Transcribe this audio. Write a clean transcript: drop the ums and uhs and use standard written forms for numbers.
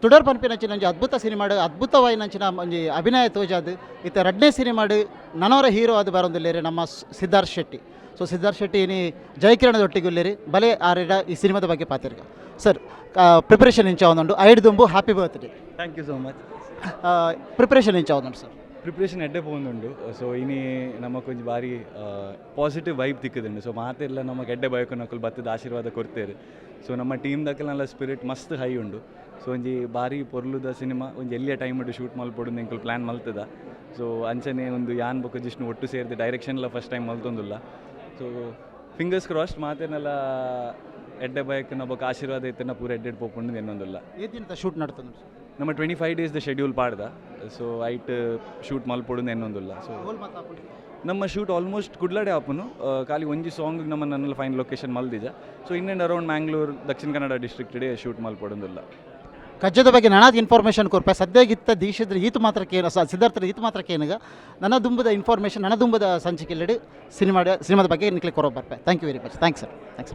ತುಡರ್ ಪನ್ಪಿನಂಚಿನ ಒಂಜಿ ಅದ್ಭುತ ಸಿನಿಮಾಡು ಅದ್ಭುತವಾಯಿನಂಚಿನ ಒಂಜಿ ಅಭಿನಯ ತೋಜಾದು ಇತ್ತೆ ರಡ್ನೇ ಸಿನಿಮಾಡು ನನವರ ಹೀರೋ ಅದು ಬರೋದಿಲ್ಲೇರಿ ನಮ್ಮ ಸಿದ್ಧಾರ್ಥ್ ಶೆಟ್ಟಿ. ಸೊ ಸಿದ್ಧಾರ್ಥ್ ಶೆಟ್ಟಿ ಇನಿ ಜಯಕಿರಣದ ಒಟ್ಟಿಗೆ ಉಳ್ಳೇರಿ ಬಲೆ ಆರೇಡ ಈ ಸಿನಿಮಾದ ಬಗ್ಗೆ ಪಾತಿರ್ಗ ಸರ್ ಪ್ರಿಪರೇಷನ್ ಇಂಚ ಒಂದುಂಡು ಐಡ್ ದುಂಬು happy birthday. Thank you so much. Preparation ಇಂಚ ಒಂದುಂಡು ಸರ್. ಪ್ರಿಪ್ರೇಷನ್ ಎಡ್ಡೆ ಪೋಂದುಂಡು. ಸೊ ಇನಿ ನಮಕ್ ಒಂಜಿ ಬಾರಿ ಪಾಸಿಟಿವ್ ವೈಬ್ ತಿಕ್ಕುದುಂಡು. ಸೊ ಮಾತೆಲ್ಲ ನಮಗೆ ಎಡ್ಡೆ ಬಯಕು ನಕಲ್ ಬತ್ತದ ಆಶೀರ್ವಾದ ಕೊಡ್ತೇರು. ಸೊ ನಮ್ಮ ಟೀಮ್ ದಕ್ಕಲೆಲ್ಲ ಸ್ಪಿರಿಟ್ ಮಸ್ತ್ ಹೈ ಉಂಡು. ಸೊ ಒಂಜಿ ಬಾರಿ ಪೊರ್ಲುದ ಸಿನಿಮಾ ಒಂಜಿ ಎಲ್ಲಿಯ ಟೈಮ್ ಇಡು ಶೂಟ್ ಮಲ್ಪೊಡು ಎಂಕಲ್ ಪ್ಲ್ಯಾನ್ ಮಲ್ತದ. ಸೊ ಅಂಚನೆ ಒಂದು ಯಾನ್ ಬೊಕ ಜಿಷ್ಣು ಒಟ್ಟು ಸೇರಿದೆ ಡೈರೆಕ್ಷನ್ ಎಲ್ಲ ಫಸ್ಟ್ ಟೈಮ್ ಮಲ್ತೊಂದುಲ್ಲ. ಸೊ ಫಿಂಗರ್ಸ್ ಕ್ರಾಸ್ಡ್ ಮಾತೇನೆಲ್ಲ ಎಡ್ಡೆ ಬಯಕು ನಬೊಕ ಆಶೀರ್ವಾದ ಇತ್ತನ ಪೂರ ಎಡ್ಡೆಡ್ ಪೋಪುಂಡು ಎನ್ನೊಂದುಲ್ಲ. ಏತಿಂತ ಶೂಟ್ ನಡ್ತದೆ ನಮ್ಮ 25 days ಶೆಡ್ಯೂಲ್ ಪಾಡ್ದ. ಸೊ ಐಟ್ ಶೂಟ್ ಮಲ್ಪೊಡು ಎನ್ನೊಂದುಲ್ಲ. ಸೊ ನಮ್ಮ ಶೂಟ್ ಆಲ್ಮೋಸ್ಟ್ ಕುಡ್ಲಡೆ ಆಪುನು ಖಾಲಿ ಒಂಜಿ ಸಾಂಗ್ ನಮ್ಮ ನನ್ನಲ್ಲಿ ಫೈನ್ ಲೊಕೇಶನ್ ಮಲ್ದಿಜ. So in and around Mangalore Dakshina Kannada district shoot ಮಲ್ಪೊಡೊಂದುಲ್ಲ. ಕಜ್ಜದ ಬಗ್ಗೆ ನನಾದ ಇನ್ಫಾರ್ಮೇಷನ್ ಕೊರ್ಪೆ ಸದ್ಯಗಿತ್ತ ದೀಶದ್ರ ಈತು ಮಾತ್ರ ಕೇನ ಸಿದ್ಧಾರ್ಥರ ಈತು ಮಾತ್ರ ಕೇನಗ ನನ್ನ ದುಂಬದ ಇನ್ಫಾರ್ಮೇಷನ್ ನನ್ನ ದುಂಬದ ಸಂಚಿಕೆಲ್ಲಡಿ ಸಿನಿಮಾದ ಬಗ್ಗೆ ನಿಕ್ಲೆ ಕೊರೋ ಬರ್ಪೆ. Thank you very much. Thanks sir. Thanks.